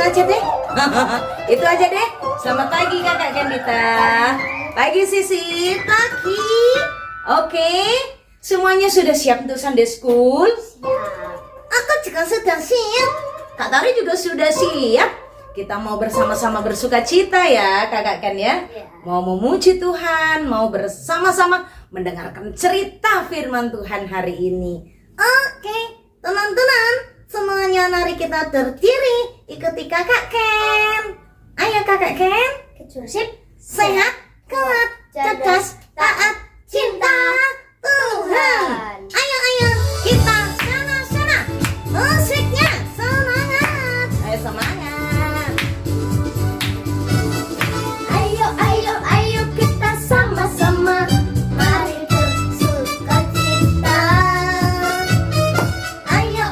aja deh. Itu aja deh. Selamat pagi Kakak Kendita. Pagi Sisi. Pagi. Oke. Semuanya sudah siap untuk Sunday School? Siap. Aku juga sudah siap. Kak Tari juga sudah siap. Kita mau bersama-sama bersuka cita ya Kakak Ken ya. Mau memuji Tuhan, mau bersama-sama mendengarkan cerita firman Tuhan hari ini. Oke, teman-teman, semuanya mari kita berdiri ikuti Kakak Ken. Ayo Kakak Ken. Kejurusip. Sehat, kuat, cerdas, taat, cinta Tuhan. Ayo kita sana-sana. Musiknya semangat. Ayo semangat. Ayo kita sama-sama. Mari bersuka cita. Ayo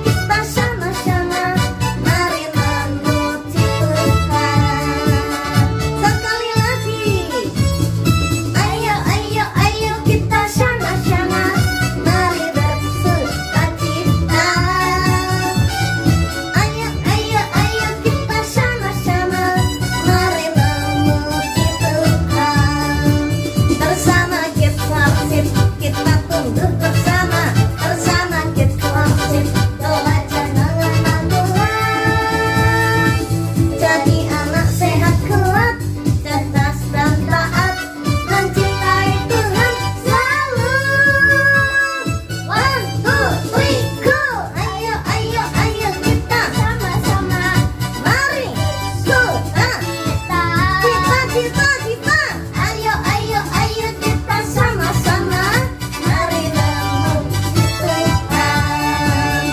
kita sama-sama. Mari memuji Tuhan. Sekali lagi. Ayo kita sama-sama. Mari bersuka cita. Ayo kita sama-sama. Mari memuji Tuhan. Bersama kita tumbuh bersama. Bersama kita Teladan dengan Tuhan. jadi anak sehat kuat, cerdas dan taat, mencintai Tuhan selalu. 1, 2, 3, go. Ayo kita Sama-sama mari suka cita. Ayo kita sama-sama. Mari memuji Tuhan.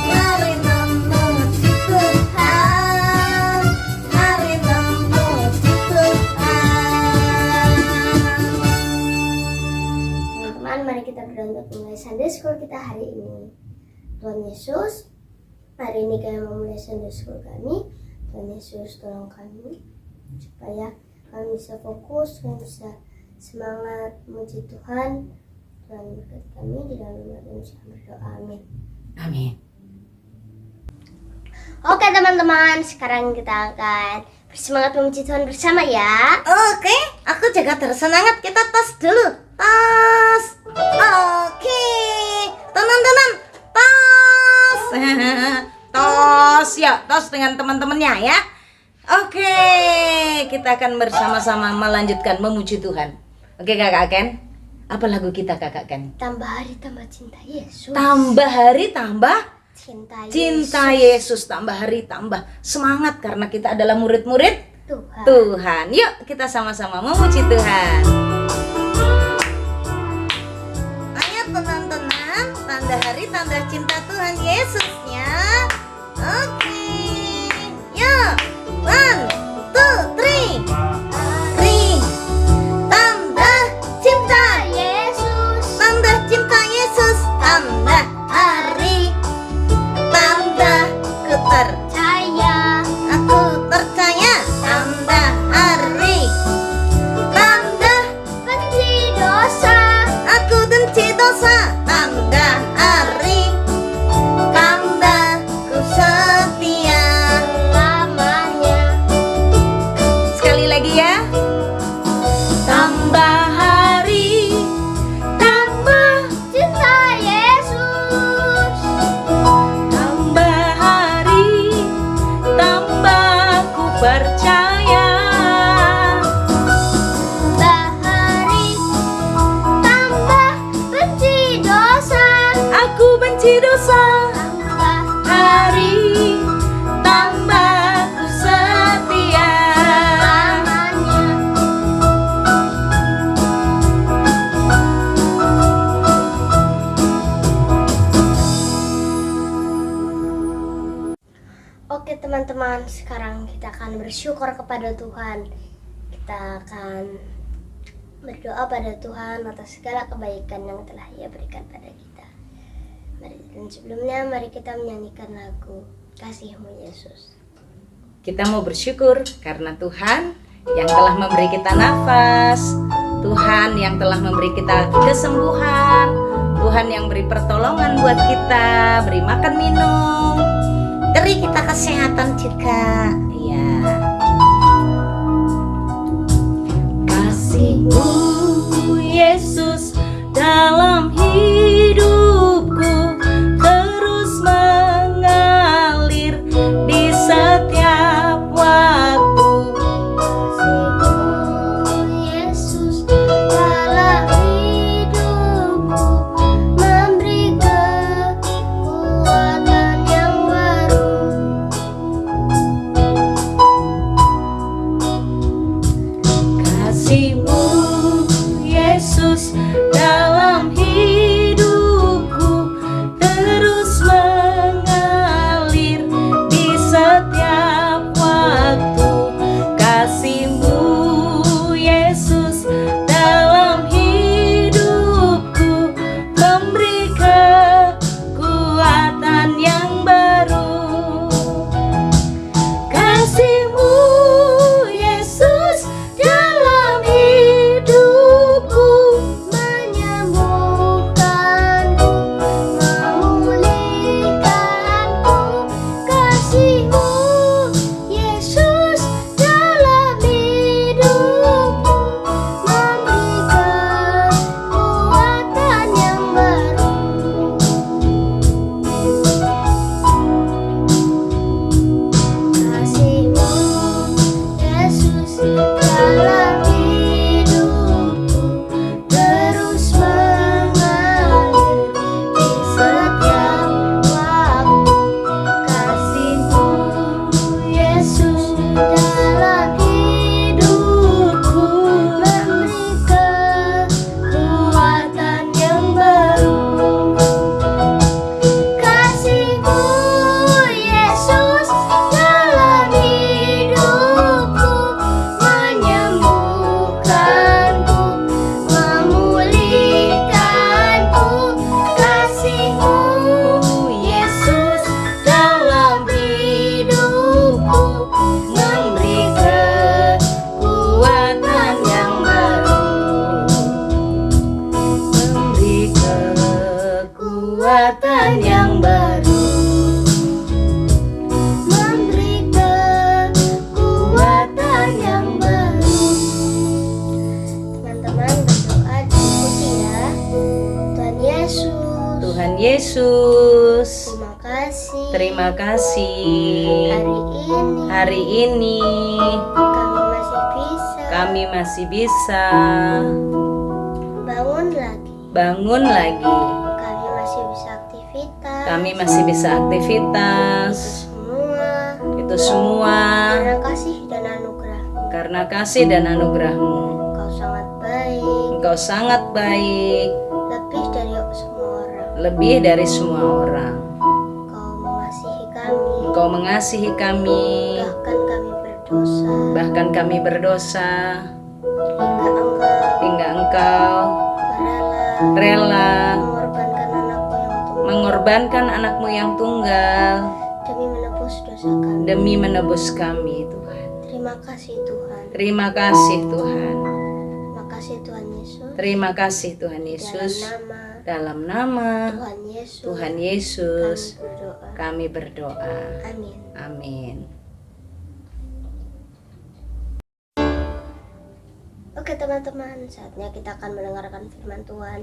Mari memuji Tuhan. Mari memuji Tuhan. Teman-teman, mari kita berdoa untuk memulai Sunday School kita hari ini. Tuhan Yesus, hari ini kami memulai Sunday School kami. Tuhan Yesus, tolong kami supaya kami bisa fokus, kami bisa semangat memuji Tuhan. Tuhan berkati kami di dalam nama Yesus kami berdoa, amin. Amin. Oke teman-teman, sekarang kita akan bersemangat memuji Tuhan bersama ya. Oke, aku juga tersemangat. Kita tos dulu. Tos. Oke. Teman-teman, tos. Tos ya, tos dengan teman-temannya ya. Oke, kita akan bersama-sama melanjutkan memuji Tuhan. Oke Kakak Ken, apa lagu kita Kakak Ken? Tambah hari tambah cinta Yesus. Tambah hari tambah Cinta Yesus, tambah hari tambah semangat karena kita adalah murid-murid Tuhan. Tuhan. Yuk kita sama-sama memuji Tuhan. Ayo teman-teman, tanda hari tanda cinta Tuhan Yesusnya. Oke, yuk 1, 2, 3. Tambah cinta Yesus. Tambah cinta Yesus, tambah hari, tambah aku percaya, tambah hari, tambah Benci dosa. aku benci dosa, tambah hari, tambah ku setia Lamanya. Sekali lagi ya. Tambah hari, tambah Cinta Yesus. tambah hari, tambah ku percaya. Tambah hari. Tambah benci dosa. Aku benci dosa, Tambah hari, tambah ku setia. lamanya. Oke teman-teman, sekarang kita akan bersyukur kepada Tuhan. Kita akan berdoa pada Tuhan atas segala kebaikan yang telah Ia berikan pada kita. Dan sebelumnya mari kita menyanyikan lagu Kasih-Mu Yesus. Kita mau bersyukur karena Tuhan yang telah memberi kita nafas, Tuhan yang telah memberi kita kesembuhan, Tuhan yang beri pertolongan buat kita, beri makan minum, beri kita kesehatan lanjut Kak. Iya. Kasih-Mu Yesus dalam hidupku terus mengalir di setiap waktu. Kasih-Mu Yesus dalam hidupku memberi kekuatan yang baru. Kasih-Mu Yesus dalam hidupku terus mengalir di setiap waktu. Kasih-Mu Yesus dalam hidupku memberi kekuatan yang baru. Kasih-Mu Yesus dalam hidupku Menyembuhkanku, memulihkanku. Kasih-Mu Yesus dalam hidupku memberi kekuatan yang baru. Kasih-Mu Yesus dalam hidupku terus mengalir di setiap waktu. Kasih-Mu Yesus dalam hidupku memberi kekuatan yang baru. Kasih-Mu Yesus dalam hidupku menyembuhkanku, memulihkanku. Kasih-Mu Yesus dalam hidupku memberi kekuatan yang baru. Memberi kekuatan yang baru. memberi kekuatan yang baru. Teman-teman berdoa diikuti ya. Tuhan Yesus, Tuhan Yesus, terima kasih. terima kasih. Hari ini Hari ini kami masih bisa kami masih bisa bangun lagi. bangun lagi. Kami masih bisa aktivitas. Itu semua Karena kasih dan anugerah-Mu. karena kasih dan anugerah-Mu. Engkau sangat baik, Engkau sangat baik, lebih dari semua orang. lebih dari semua orang. Engkau mengasihi kami, Engkau mengasihi kami, bahkan kami berdosa, hingga Engkau rela rela mengorbankan anakmu yang tunggal mengorbankan anakmu yang tunggal demi menebus kami. demi menebus kami, Tuhan. Terima kasih Tuhan. Terima kasih Tuhan. Terima kasih Tuhan Yesus. Terima kasih Tuhan Yesus. Dalam nama Dalam nama Tuhan Tuhan Yesus, Yesus kami berdoa. kami berdoa. Amin. Amin. Oke teman-teman, saatnya kita akan mendengarkan firman Tuhan.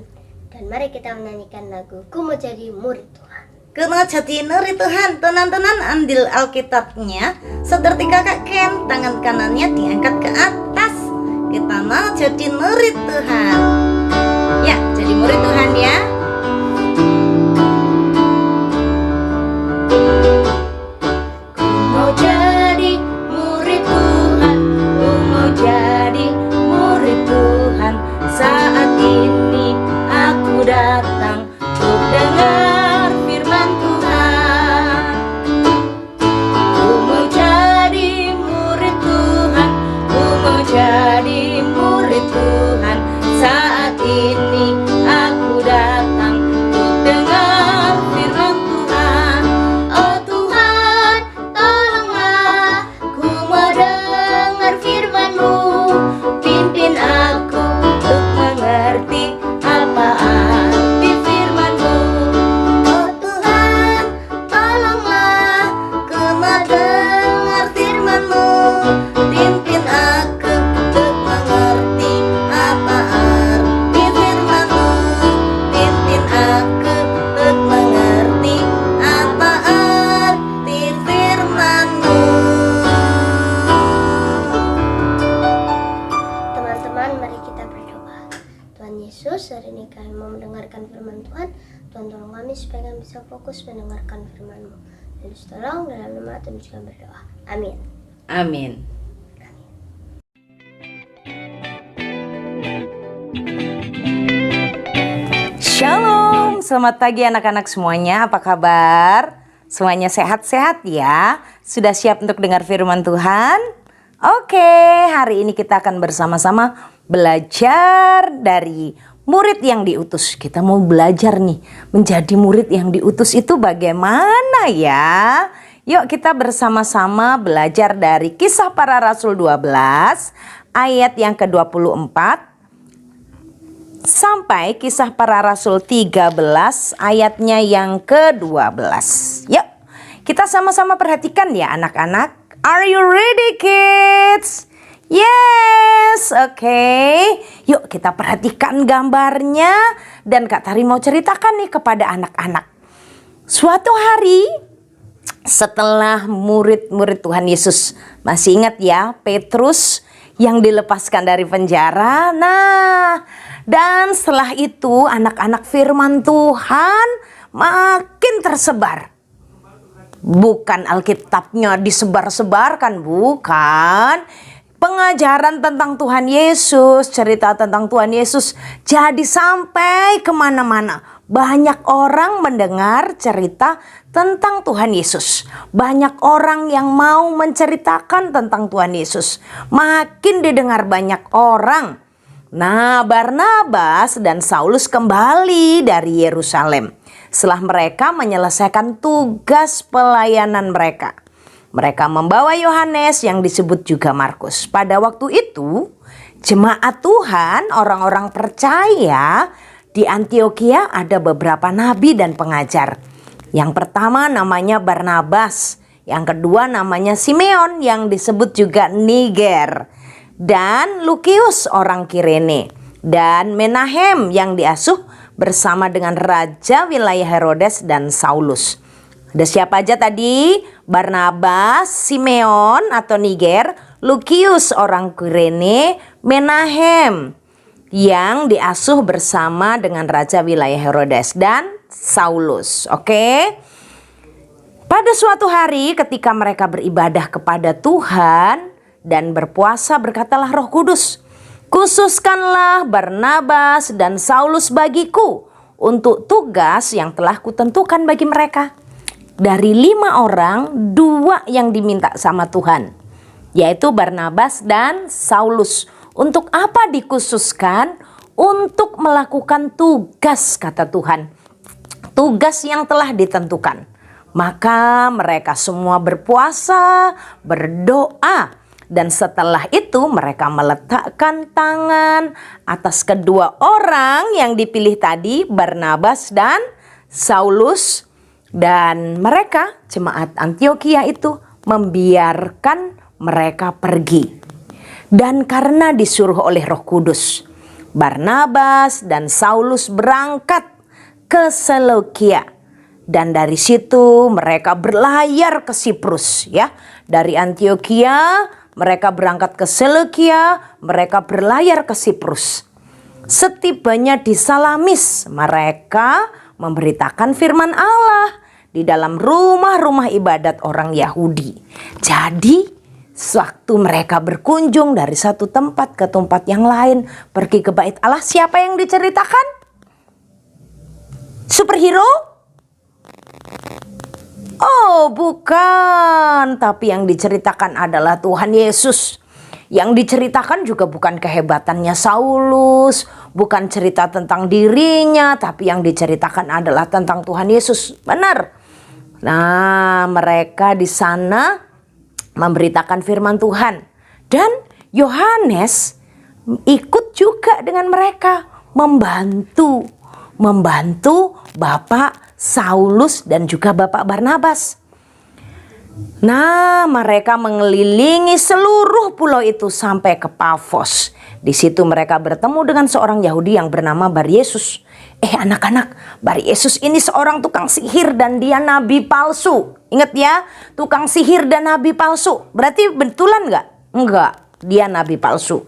Dan mari kita menyanyikan lagu Ku Mau Jadi Murid Tuhan. Kena jati nuri Tuhan, tenan-tenan ambil Alkitabnya. Seperti kakak Ken, tangan kanannya diangkat ke atas. Kita mau jadi murid Tuhan. Ya, jadi murid Tuhan ya. Ku mau jadi murid Tuhan, ku mau jadi murid Tuhan. Saat ini aku datang untuk dengar firman Tuhan. Ku mau jadi murid Tuhan, ku mau jadi murid Tuhan. Saat ini aku datang akan firman Tuhan. Tuhan tolong kami supaya kami bisa fokus mendengarkan firman-Mu. Dan tolong dalam nama Tuhan juga berdoa. Amin. Amin. Shalom, selamat pagi anak-anak semuanya, apa kabar? Semuanya sehat-sehat ya? Sudah siap untuk dengar firman Tuhan? Oke, hari ini kita akan bersama-sama belajar dari murid yang diutus. Kita mau belajar nih, menjadi murid yang diutus itu bagaimana ya? Yuk kita bersama-sama belajar dari Kisah Para Rasul 12 ayat yang ke-24 sampai Kisah Para Rasul 13 ayatnya yang ke-12. Yuk, kita sama-sama perhatikan ya anak-anak. Are you ready kids? Yes, oke. Yuk kita perhatikan gambarnya. Dan Kak Tari mau ceritakan nih kepada anak-anak. Suatu hari setelah murid-murid Tuhan Yesus, masih ingat ya Petrus yang dilepaskan dari penjara. Nah, dan setelah itu anak-anak firman Tuhan makin tersebar. Bukan Alkitabnya disebar-sebarkan, bukan. Pengajaran tentang Tuhan Yesus, cerita tentang Tuhan Yesus jadi sampai kemana-mana. Banyak orang mendengar cerita tentang Tuhan Yesus. Banyak orang yang mau menceritakan tentang Tuhan Yesus. Makin didengar banyak orang. Nah, Barnabas dan Saulus kembali dari Yerusalem setelah mereka menyelesaikan tugas pelayanan mereka. Mereka membawa Yohanes yang disebut juga Markus. Pada waktu itu, jemaat Tuhan, orang-orang percaya di Antiokhia ada beberapa nabi dan pengajar. Yang pertama namanya Barnabas, yang kedua namanya Simeon yang disebut juga Niger, dan Lukius orang Kirene, dan Menahem yang diasuh bersama dengan raja wilayah Herodes dan Saulus. Ada siapa aja tadi? Barnabas, Simeon atau Niger, Lukius orang Kirene, Menahem yang diasuh bersama dengan raja wilayah Herodes dan Saulus. Oke. Pada suatu hari ketika mereka beribadah kepada Tuhan dan berpuasa, berkatalah Roh Kudus, "Khususkanlah Barnabas dan Saulus bagiku untuk tugas yang telah kutentukan bagi mereka." Dari 5 orang, 2 yang diminta sama Tuhan, yaitu Barnabas dan Saulus. Untuk apa dikhususkan? Untuk melakukan tugas, kata Tuhan. Tugas yang telah ditentukan. Maka mereka semua berpuasa, berdoa. Dan setelah itu mereka meletakkan tangan atas kedua orang yang dipilih tadi, Barnabas dan Saulus. Dan mereka, jemaat Antiokhia itu, membiarkan mereka pergi. Dan karena disuruh oleh Roh Kudus, Barnabas dan Saulus berangkat ke Seleukia. Dan dari situ mereka berlayar ke Siprus ya. Dari Antiokhia mereka berangkat ke Seleukia, mereka berlayar ke Siprus. Setibanya di Salamis, mereka memberitakan firman Allah di dalam rumah-rumah ibadat orang Yahudi. Jadi, sewaktu mereka berkunjung dari satu tempat ke tempat yang lain, pergi ke bait Allah, siapa yang diceritakan? Superhero? Oh, bukan. Tapi yang diceritakan adalah Tuhan Yesus. Yang diceritakan juga bukan kehebatannya Saulus, bukan cerita tentang dirinya, tapi yang diceritakan adalah tentang Tuhan Yesus. Benar. Nah, mereka di sana memberitakan firman Tuhan. Dan Yohanes ikut juga dengan mereka membantu Bapak Saulus dan juga Bapak Barnabas. Nah, mereka mengelilingi seluruh pulau itu sampai ke Pafos. Di situ mereka bertemu dengan seorang Yahudi yang bernama Bar Yesus. Anak-anak, Bar Yesus ini seorang tukang sihir dan dia nabi palsu. Ingat ya, tukang sihir dan nabi palsu. Berarti betulan nggak? Enggak, dia nabi palsu.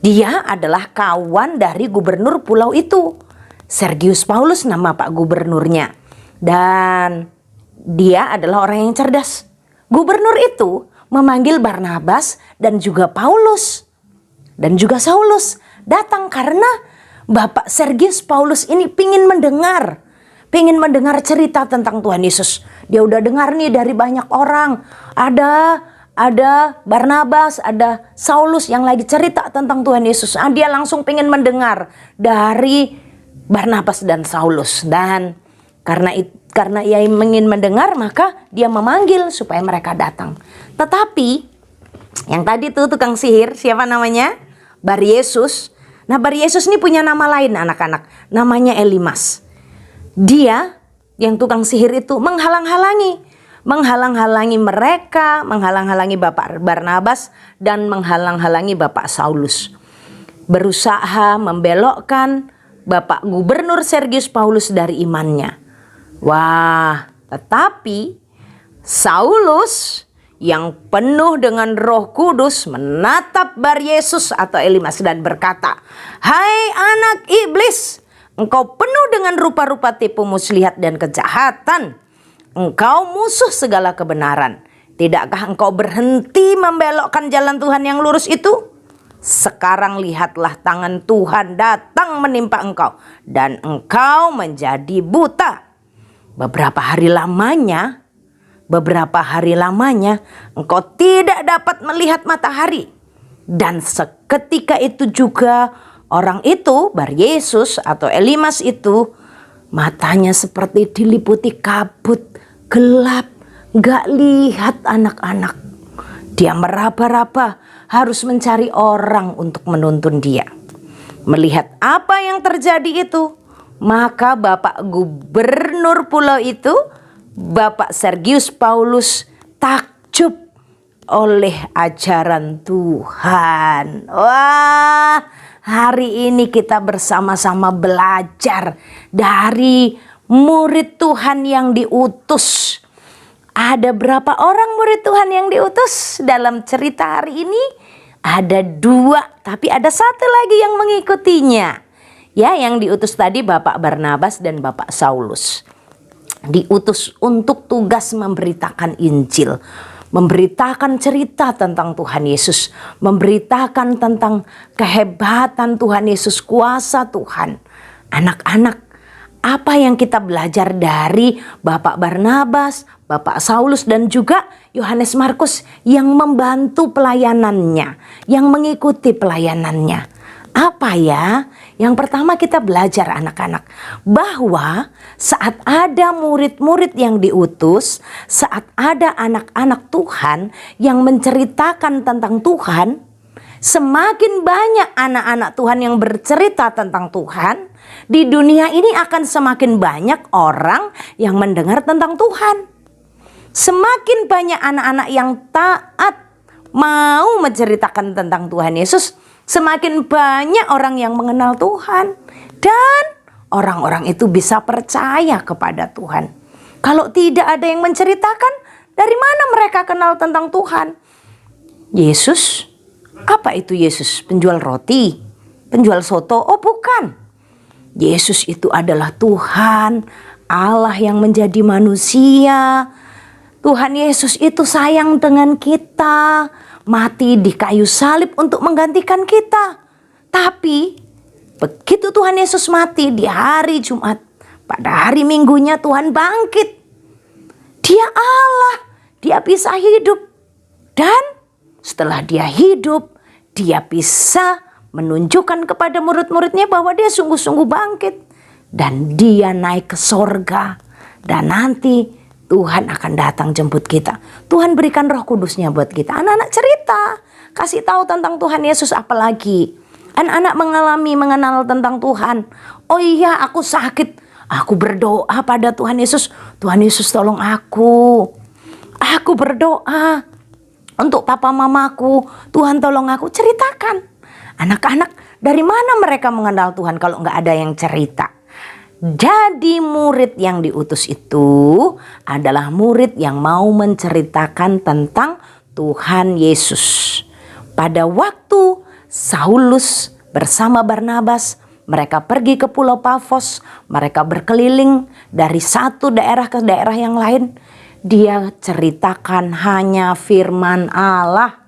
Dia adalah kawan dari gubernur pulau itu. Sergius Paulus nama Pak Gubernurnya. Dan dia adalah orang yang cerdas. Gubernur itu memanggil Barnabas dan juga Paulus dan juga Saulus datang karena Bapak Sergius Paulus ini pengen mendengar cerita tentang Tuhan Yesus. Dia udah dengar nih dari banyak orang. Ada Barnabas, ada Saulus yang lagi cerita tentang Tuhan Yesus. Dia langsung pengen mendengar dari Barnabas dan Saulus. Dan karena ia ingin mendengar, maka dia memanggil supaya mereka datang. Tetapi yang tadi tuh tukang sihir, siapa namanya? Bar Yesus. Nah, Bar Yesus ini punya nama lain anak-anak. Namanya Elimas. Dia yang tukang sihir itu menghalang-halangi mereka, menghalang-halangi Bapak Barnabas dan menghalang-halangi Bapak Saulus. Berusaha membelokkan Bapak Gubernur Sergius Paulus dari imannya. Wah, tetapi Saulus yang penuh dengan Roh Kudus menatap Bar Yesus atau Elimas dan berkata, "Hai anak iblis, engkau penuh dengan rupa-rupa tipu muslihat dan kejahatan. Engkau musuh segala kebenaran. Tidakkah engkau berhenti membelokkan jalan Tuhan yang lurus itu? Sekarang lihatlah tangan Tuhan datang menimpa engkau dan engkau menjadi buta." Beberapa hari lamanya engkau tidak dapat melihat matahari. Dan seketika itu juga orang itu, Bar Yesus atau Elimas itu, matanya seperti diliputi kabut, gelap, gak lihat anak-anak. Dia meraba-raba harus mencari orang untuk menuntun dia. Melihat apa yang terjadi itu, maka Bapak Gubernur pulau itu, Bapak Sergius Paulus, takjub oleh ajaran Tuhan. Wah, hari ini kita bersama-sama belajar dari murid Tuhan yang diutus. Ada berapa orang murid Tuhan yang diutus dalam cerita hari ini? Ada 2, tapi ada 1 lagi yang mengikutinya. Ya, yang diutus tadi Bapak Barnabas dan Bapak Saulus. Diutus untuk tugas memberitakan Injil, memberitakan cerita tentang Tuhan Yesus, memberitakan tentang kehebatan Tuhan Yesus, kuasa Tuhan. Anak-anak, apa yang kita belajar dari Bapak Barnabas, Bapak Saulus dan juga Yohanes Markus yang membantu pelayanannya, yang mengikuti pelayanannya? Apa ya? Yang pertama kita belajar anak-anak bahwa saat ada murid-murid yang diutus, saat ada anak-anak Tuhan yang menceritakan tentang Tuhan, semakin banyak anak-anak Tuhan yang bercerita tentang Tuhan, di dunia ini akan semakin banyak orang yang mendengar tentang Tuhan. Semakin banyak anak-anak yang taat mau menceritakan tentang Tuhan Yesus, semakin banyak orang yang mengenal Tuhan. Dan orang-orang itu bisa percaya kepada Tuhan. Kalau tidak ada yang menceritakan, dari mana mereka kenal tentang Tuhan? Yesus, apa itu Yesus? Penjual roti? Penjual soto? Oh bukan. Yesus itu adalah Tuhan, Allah yang menjadi manusia. Tuhan Yesus itu sayang dengan kita, mati di kayu salib untuk menggantikan kita. Tapi begitu Tuhan Yesus mati di hari Jumat, pada hari Minggunya Tuhan bangkit. Dia Allah, dia bisa hidup. Dan setelah dia hidup, dia bisa menunjukkan kepada murid-muridnya bahwa dia sungguh-sungguh bangkit. Dan dia naik ke sorga. Dan nanti Tuhan akan datang jemput kita. Tuhan berikan Roh Kudusnya buat kita. Anak-anak cerita, kasih tahu tentang Tuhan Yesus apalagi. Anak-anak mengenal tentang Tuhan. Oh iya, aku sakit. Aku berdoa pada Tuhan Yesus. Tuhan Yesus tolong aku. Aku berdoa untuk papa mamaku. Tuhan tolong aku. Ceritakan. Anak-anak, dari mana mereka mengenal Tuhan kalau nggak ada yang cerita? Jadi murid yang diutus itu adalah murid yang mau menceritakan tentang Tuhan Yesus. Pada waktu Saulus bersama Barnabas Mereka pergi ke Pulau Pafos, mereka berkeliling dari satu daerah ke daerah yang lain. Dia ceritakan hanya firman Allah.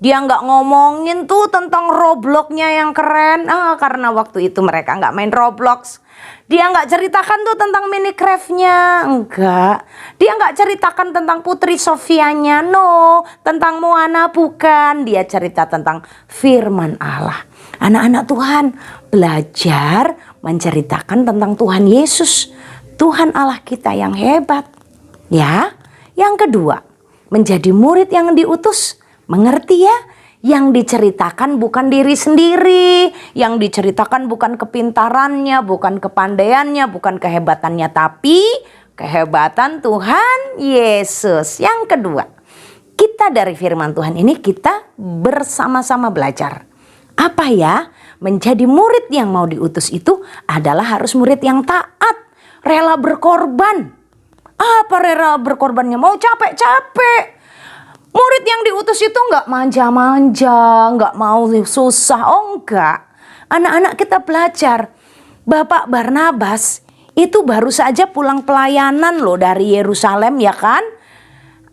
Dia nggak ngomongin tuh tentang Robloxnya yang keren, karena waktu itu mereka nggak main Roblox. Dia nggak ceritakan tuh tentang Minecraft-nya, enggak. Dia nggak ceritakan tentang Putri Sofianya, no. Tentang Moana, bukan. Dia cerita tentang firman Allah. Anak-anak Tuhan, belajar menceritakan tentang Tuhan Yesus, Tuhan Allah kita yang hebat. Ya, yang kedua, menjadi murid yang diutus. Mengerti ya? Yang diceritakan bukan diri sendiri, yang diceritakan bukan kepintarannya, bukan kepandaiannya, bukan kehebatannya, tapi kehebatan Tuhan Yesus. Yang kedua, kita dari firman Tuhan ini kita bersama-sama belajar. Apa ya? Menjadi murid yang mau diutus itu adalah harus murid yang taat, rela berkorban. Apa rela berkorbannya? Mau capek-capek. Murid yang diutus itu nggak manja-manja, nggak mau susah, oh enggak. Anak-anak kita belajar. Bapak Barnabas itu baru saja pulang pelayanan loh dari Yerusalem, ya kan?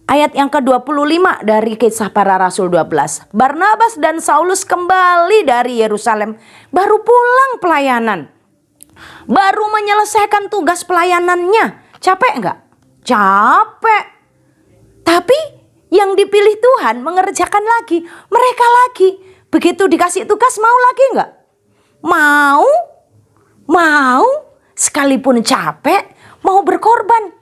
Ayat yang ke-25 dari Kisah Para Rasul 12. Barnabas dan Saulus kembali dari Yerusalem, baru pulang pelayanan. Baru menyelesaikan tugas pelayanannya. Capek nggak? Capek. Tapi yang dipilih Tuhan mengerjakan lagi, mereka lagi. Begitu dikasih tugas mau lagi enggak? Mau, sekalipun capek, mau berkorban.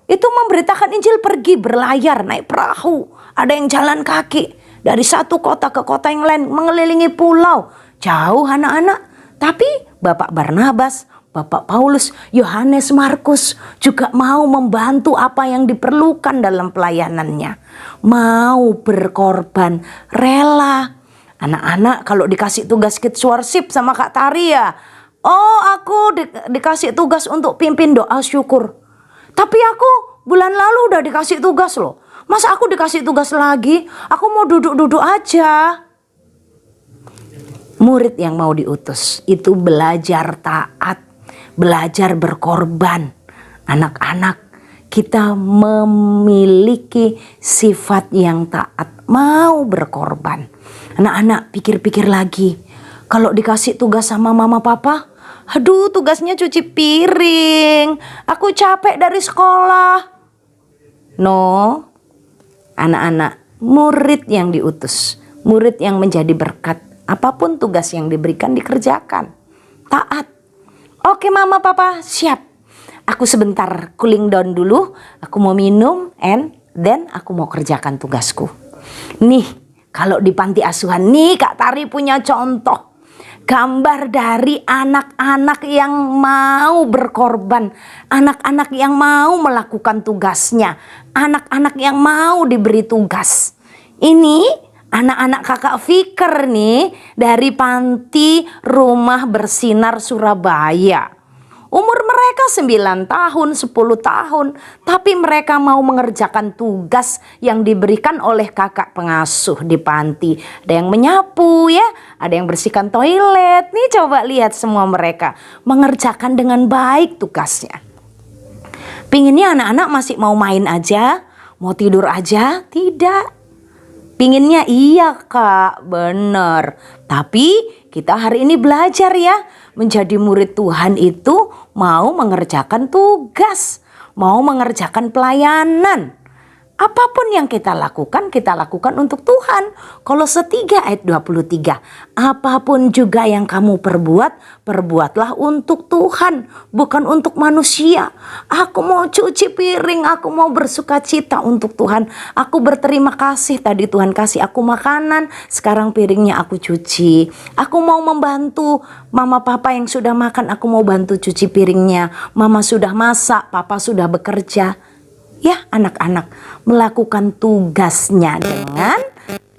Itu memberitakan Injil, pergi berlayar, naik perahu. Ada yang jalan kaki dari satu kota ke kota yang lain, mengelilingi pulau. Jauh anak-anak. Tapi Bapak Barnabas, Bapak Paulus, Yohanes, Markus juga mau membantu apa yang diperlukan dalam pelayanannya. Mau berkorban, rela. Anak-anak kalau dikasih tugas kids worship sama Kak Tari ya. Oh, aku dikasih tugas untuk pimpin doa syukur. Tapi aku bulan lalu udah dikasih tugas loh. Masa aku dikasih tugas lagi? Aku mau duduk-duduk aja. Murid yang mau diutus itu belajar taat. Belajar berkorban. Anak-anak, kita memiliki sifat yang taat, mau berkorban. Anak-anak pikir-pikir lagi. Kalau dikasih tugas sama mama papa, aduh tugasnya cuci piring, aku capek dari sekolah. No, anak-anak, murid yang diutus, murid yang menjadi berkat, apapun tugas yang diberikan dikerjakan. Taat. Oke mama papa siap. Aku sebentar cooling down dulu. Aku mau minum and then aku mau kerjakan tugasku. Nih kalau di panti asuhan nih Kak Tari punya contoh. Gambar dari anak-anak yang mau berkorban. Anak-anak yang mau melakukan tugasnya. Anak-anak yang mau diberi tugas. Ini anak-anak kakak Fikar nih dari panti Rumah Bersinar Surabaya. Umur mereka 9 tahun, 10 tahun. Tapi mereka mau mengerjakan tugas yang diberikan oleh kakak pengasuh di panti. Ada yang menyapu ya, ada yang bersihkan toilet. Nih coba lihat semua mereka mengerjakan dengan baik tugasnya. Pinginnya anak-anak masih mau main aja, mau tidur aja? Tidak. Pinginnya iya Kak, bener. Tapi kita hari ini belajar ya. Menjadi murid Tuhan itu mau mengerjakan tugas. Mau mengerjakan pelayanan. Apapun yang kita lakukan untuk Tuhan. Kolose 3 ayat 23. Apapun juga yang kamu perbuat, perbuatlah untuk Tuhan, bukan untuk manusia. Aku mau cuci piring, aku mau bersukacita untuk Tuhan. Aku berterima kasih tadi Tuhan kasih aku makanan, sekarang piringnya aku cuci. Aku mau membantu mama papa yang sudah makan, aku mau bantu cuci piringnya. Mama sudah masak, papa sudah bekerja. Ya anak-anak melakukan tugasnya dengan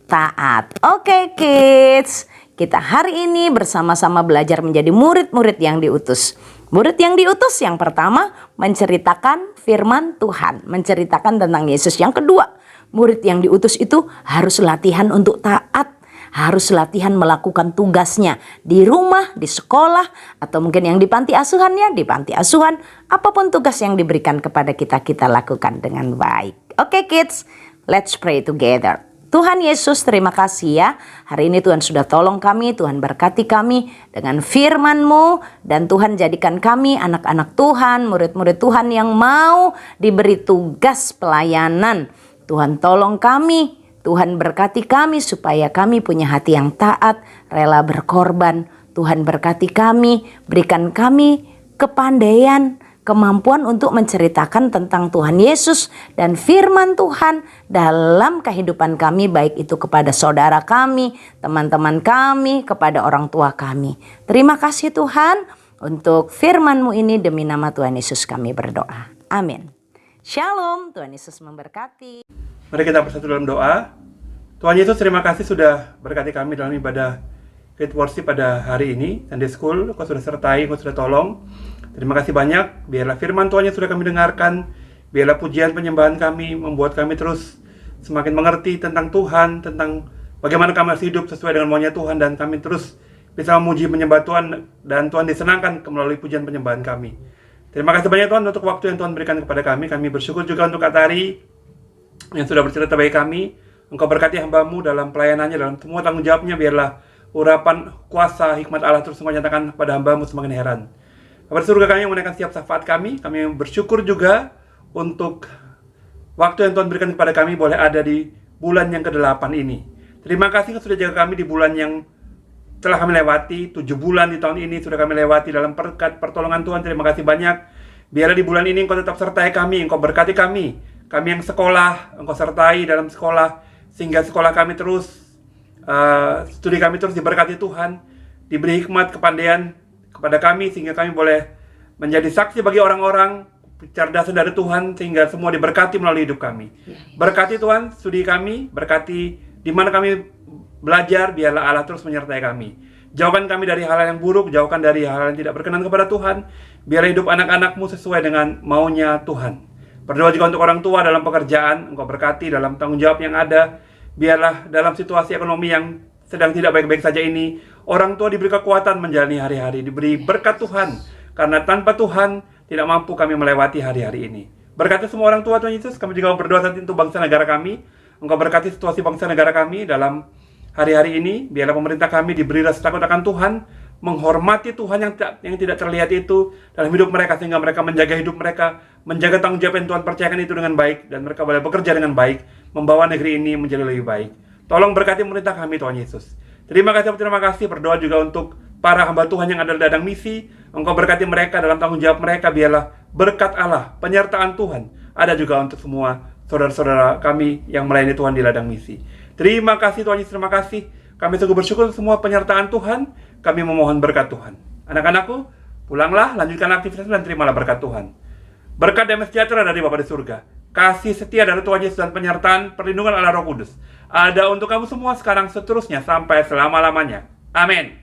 taat. Oke kids, kita hari ini bersama-sama belajar menjadi murid-murid yang diutus. Murid yang diutus yang pertama menceritakan firman Tuhan, menceritakan tentang Yesus. Yang kedua, murid yang diutus itu harus latihan untuk taat. harus latihan melakukan tugasnya di rumah, di sekolah, atau mungkin yang di panti asuhan ya, di panti asuhan. Apapun tugas yang diberikan kepada kita, kita lakukan dengan baik. Oke kids, let's pray together. Tuhan Yesus, terima kasih ya. Hari ini Tuhan sudah tolong kami, Tuhan berkati kami dengan firman-Mu. Dan Tuhan jadikan kami anak-anak Tuhan, murid-murid Tuhan yang mau diberi tugas pelayanan. Tuhan tolong kami, Tuhan berkati kami supaya kami punya hati yang taat, rela berkorban. Tuhan berkati kami, berikan kami kepandaian, kemampuan untuk menceritakan tentang Tuhan Yesus dan firman Tuhan dalam kehidupan kami, baik itu kepada saudara kami, teman-teman kami, kepada orang tua kami. Terima kasih Tuhan untuk firman-Mu ini, demi nama Tuhan Yesus kami berdoa. Amin. Shalom, Tuhan Yesus memberkati. Mari kita bersatu dalam doa. Tuhan Yesus, terima kasih sudah berkati kami dalam ibadah Great Worship pada hari ini, Sunday School. Kau sudah sertai, Kau sudah tolong. Terima kasih banyak. Biarlah firman Tuhan yang sudah kami dengarkan, biarlah pujian penyembahan kami membuat kami terus semakin mengerti tentang Tuhan, tentang bagaimana kami harus hidup sesuai dengan maunya Tuhan, dan kami terus bisa memuji menyembah Tuhan, dan Tuhan disenangkan melalui pujian penyembahan kami. Terima kasih banyak Tuhan untuk waktu yang Tuhan berikan kepada kami. Kami bersyukur juga untuk Atari yang sudah bercerita bagi kami. Engkau berkati hamba-Mu dalam pelayanannya, dalam semua tanggung jawabnya. Biarlah urapan kuasa hikmat Allah terus menyatakan pada hamba-Mu semakin heran. Bapak surga kami yang menaikkan setiap syafaat kami bersyukur juga untuk waktu yang Tuhan berikan kepada kami boleh ada di bulan yang ke-8 ini. Terima kasih sudah jaga kami di bulan yang telah kami lewati. 7 bulan di tahun ini sudah kami lewati dalam berkat pertolongan Tuhan. Terima kasih banyak. Biarlah di bulan ini Engkau tetap sertai kami, Engkau berkati kami. Kami yang sekolah, Engkau sertai dalam sekolah, sehingga sekolah kami terus, studi kami terus diberkati Tuhan. Diberi hikmat, kepandaian kepada kami, sehingga kami boleh menjadi saksi bagi orang-orang, kecerdasan dari Tuhan, sehingga semua diberkati melalui hidup kami. Berkati Tuhan studi kami, berkati di mana kami belajar, biarlah Allah terus menyertai kami. Jauhkan kami dari hal yang buruk, jauhkan dari hal yang tidak berkenan kepada Tuhan. Biarlah hidup anak-anak-Mu sesuai dengan maunya Tuhan. Berdoa juga untuk orang tua dalam pekerjaan, Engkau berkati dalam tanggung jawab yang ada. Biarlah dalam situasi ekonomi yang sedang tidak baik-baik saja ini, orang tua diberi kekuatan menjalani hari-hari, diberi berkat Tuhan. Karena tanpa Tuhan, tidak mampu kami melewati hari-hari ini. Berkati semua orang tua Tuhan Yesus. Kami juga berdoa saat ini untuk bangsa negara kami. Engkau berkati situasi bangsa negara kami dalam hari-hari ini. Biarlah pemerintah kami diberi rasa takut akan Tuhan, menghormati Tuhan yang tidak terlihat itu dalam hidup mereka, sehingga mereka menjaga hidup mereka, menjaga tanggung jawab yang Tuhan percayakan itu dengan baik, dan mereka boleh bekerja dengan baik, membawa negeri ini menjadi lebih baik. Tolong berkati pemerintah kami Tuhan Yesus. Terima kasih. Berdoa juga untuk para hamba Tuhan yang ada di ladang misi. Engkau berkati mereka dalam tanggung jawab mereka. Biarlah berkat Allah, penyertaan Tuhan ada juga untuk semua saudara-saudara kami yang melayani Tuhan di ladang misi. Terima kasih Tuhan Yesus, terima kasih. Kami sungguh bersyukur untuk semua penyertaan Tuhan. Kami memohon berkat Tuhan. Anak-anakku, pulanglah, lanjutkan aktivitas dan terimalah berkat Tuhan. Berkat damai sejahtera dari Bapa di surga, kasih setia dari Tuhan Yesus, dan penyertaan perlindungan Allah Roh Kudus ada untuk kamu semua sekarang, seterusnya, sampai selama-lamanya. Amin.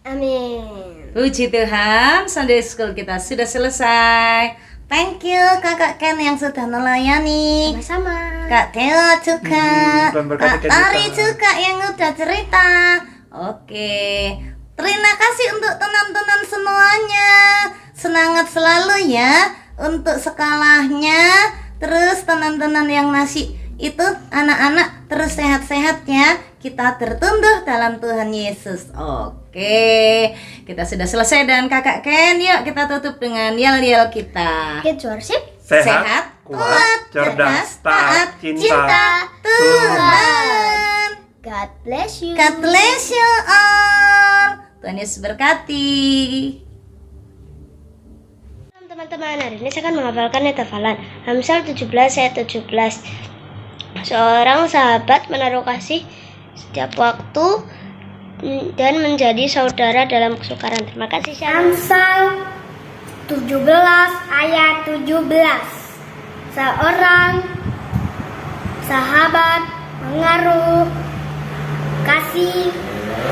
Amin. Puji Tuhan, Sunday School kita sudah selesai. Thank you Kakak Ken yang sudah melayani. Sama-sama. Kak Theo juga, Tuhan berkati Kak Ken Tari juga. juga yang udah cerita. Oke, terima kasih untuk teman-teman semuanya. Semangat selalu ya untuk sekolahnya. Terus teman-teman yang masih itu anak-anak terus sehat-sehat ya. Kita tertumbuh dalam Tuhan Yesus. Oke, kita sudah selesai dan Kakak Ken, yuk kita tutup dengan yel-yel kita. Kids Worship. Sehat, kuat, cerdas, taat, cinta Tuhan. God bless you. God bless you all. Tuhan Yesus berkati. Teman-teman, hari ini saya akan menghafalkan ayat hafalan Amsal 17 ayat 17. Seorang sahabat menaruh kasih setiap waktu dan menjadi saudara dalam kesukaran. Terima kasih. Amsal 17 ayat 17. Seorang sahabat menaruh kasih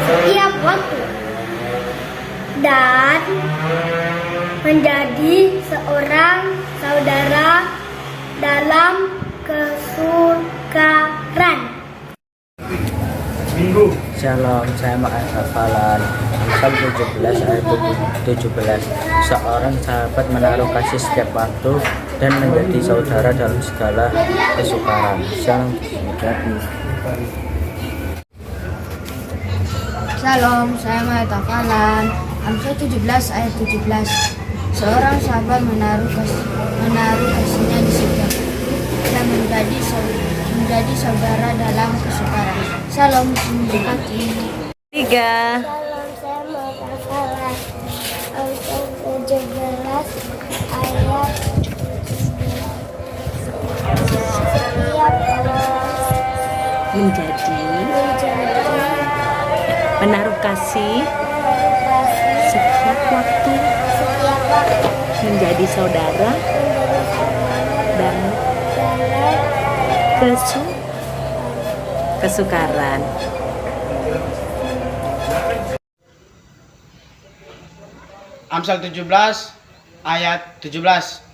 setiap waktu dan menjadi seorang saudara dalam kesukaran. Minggu Shalom, saya Ma'as hafalan Amsal 17 ayat 17. Seorang sahabat menaruh kasih setiap waktu dan menjadi saudara dalam segala kesukaran. Shalom. Shalom, saya Ma'as hafalan Amsal 17 ayat 17. Seorang sahabat menaruh kasihnya di setiap dan menjadi saudara dalam kesukaran. Shalom, memberkati. 3. Salam, saya mau hafalan Amsal 17 ayat 17. Setiap Menjadi menaruh kasih setiap waktu, menjadi saudara dan kesukaran. Amsal 17 ayat 17.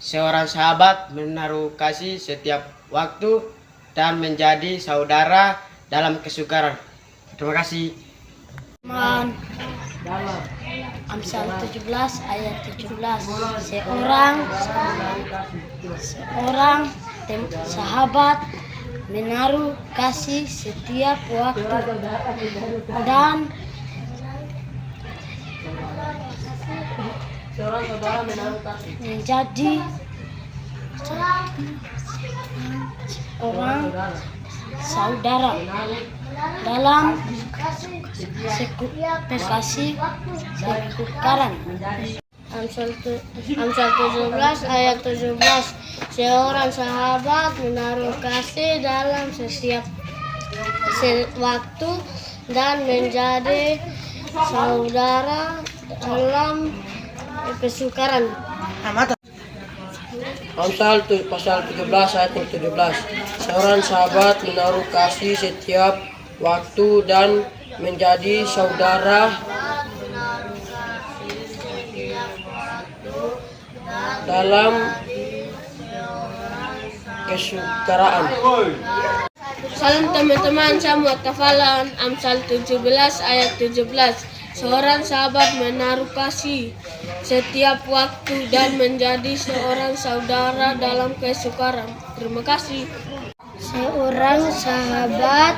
Seorang sahabat menaruh kasih setiap waktu dan menjadi saudara dalam kesukaran. Terima kasih. Amsal 17 ayat 17. Seorang sahabat menaruh kasih setiap waktu dan menjadi orang saudara dalam kasih kesukaran. Amsal 17 ayat 17. Seorang sahabat menaruh kasih dalam setiap waktu dan menjadi saudara dalam kesukaran. Amsal pasal 17 ayat 17. Seorang sahabat menaruh kasih setiap waktu dan menjadi saudara dalam kesukaraan. Salam teman-teman, saya Muhammad hafalan Amsal 17 ayat 17. Seorang sahabat menaruh kasih setiap waktu dan menjadi seorang saudara dalam kesukaran. Terima kasih. Seorang sahabat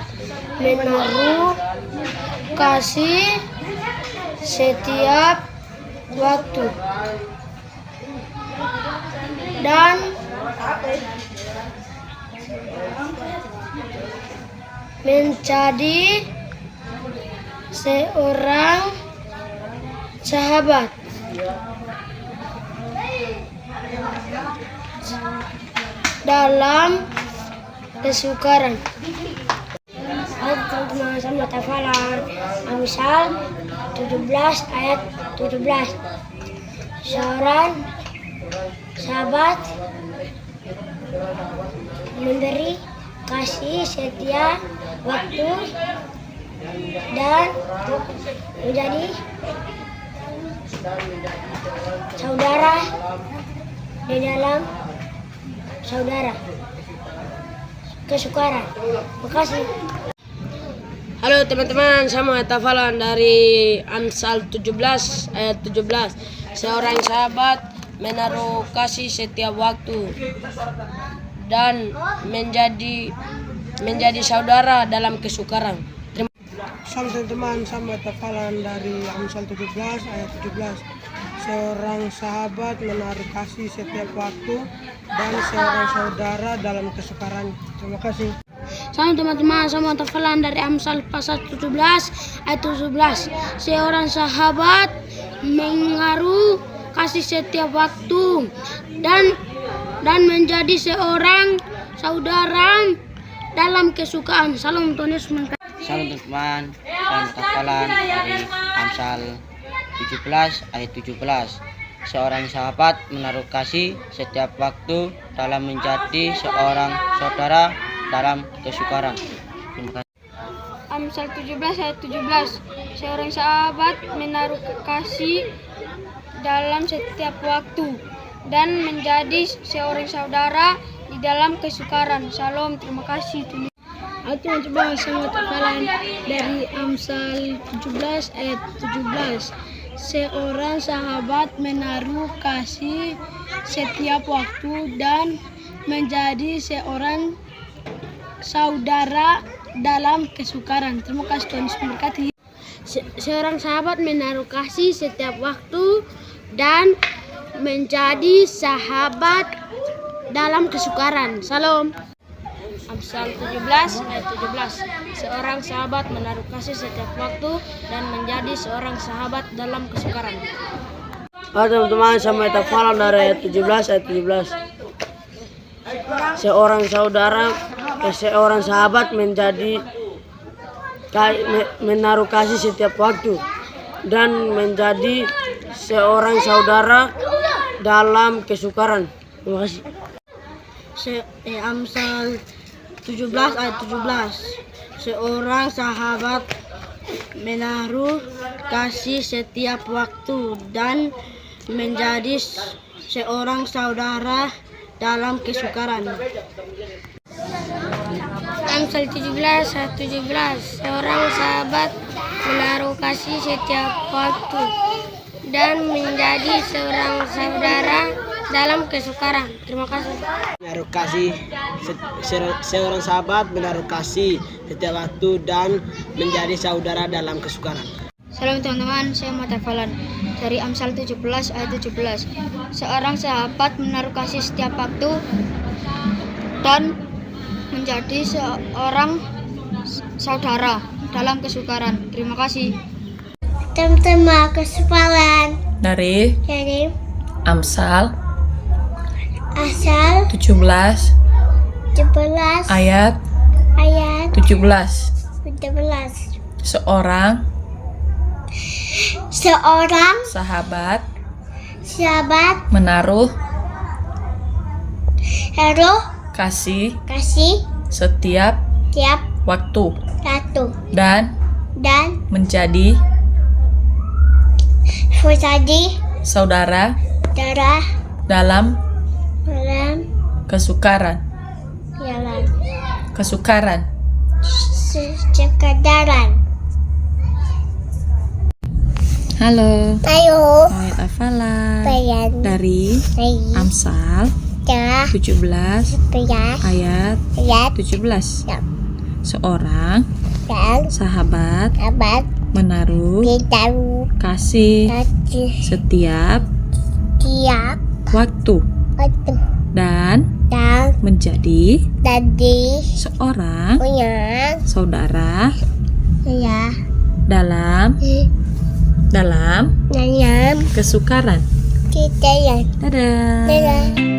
menaruh kasih setiap waktu dan menjadi seorang sahabat dalam kesukaran. Teman-teman, sama hafalan Amsal 17 ayat 17. Seorang sahabat memberi kasih setiap waktu dan menjadi saudara di dalam saudara kesukaran. Terima kasih. Halo teman-teman, saya Muhammad hafalan dari Amsal 17 ayat 17. Seorang sahabat menaruh kasih setiap waktu dan menjadi saudara dalam kesukaran. Salam teman-teman, sama hafalan dari Amsal 17 ayat 17. Seorang sahabat menaruh kasih setiap waktu dan seorang saudara dalam kesukaran. Terima kasih. Salam teman-teman, sama hafalan dari Amsal pasal 17 ayat 17. Seorang sahabat menaruh kasih setiap waktu dan menjadi seorang saudara dalam kesukaan. Salam Tuhan Yesus memberkati. Salam teman-teman, saya hafalan dari Amsal 17 ayat 17. Seorang sahabat menaruh kasih setiap waktu dalam menjadi seorang saudara dalam kesukaran. Terima kasih. Amsal 17 ayat 17. Seorang sahabat menaruh kasih dalam setiap waktu dan menjadi seorang saudara di dalam kesukaran. Shalom, terima kasih. Aku mencoba sama hafalan dari Amsal 17 ayat 17. Seorang sahabat menaruh kasih setiap waktu dan menjadi seorang saudara dalam kesukaran. Terima kasih, Tuhan Yesus memberkati. Seorang sahabat menaruh kasih setiap waktu dan menjadi sahabat dalam kesukaran. Salam. Amsal 17 ayat 17. Seorang sahabat menaruh kasih setiap waktu dan menjadi seorang sahabat dalam kesukaran. Halo teman-teman, sama hafalan dari ayat 17 ayat 17. Seorang sahabat menjadi menaruh kasih setiap waktu dan menjadi seorang saudara dalam kesukaran. Terima kasih. Amsal 17 ayat 17. Seorang sahabat menaruh kasih setiap waktu dan menjadi seorang saudara dalam kesukaran. Amsal 17 ayat 17. Seorang sahabat menaruh kasih setiap waktu dan menjadi seorang saudara dalam kesukaran. Terima kasih. Menaruh kasih, seorang sahabat menaruh kasih setiap waktu dan menjadi saudara dalam kesukaran. Salam teman-teman, saya Mata Falan dari Amsal 17 ayat 17. Seorang sahabat menaruh kasih setiap waktu dan menjadi seorang saudara dalam kesukaran. Terima kasih. Teman-teman kesepalan Dari Amsal 17 17 ayat 17. Seorang sahabat menaruh kasih setiap waktu dan menjadi saudara dalam kesukaran. Halo. Ayat hafalan dari Amsal 17 ayat 17. Seorang sahabat menaruh kasih setiap waktu dan menjadi seorang saudara dalam kesukaran. Dadah.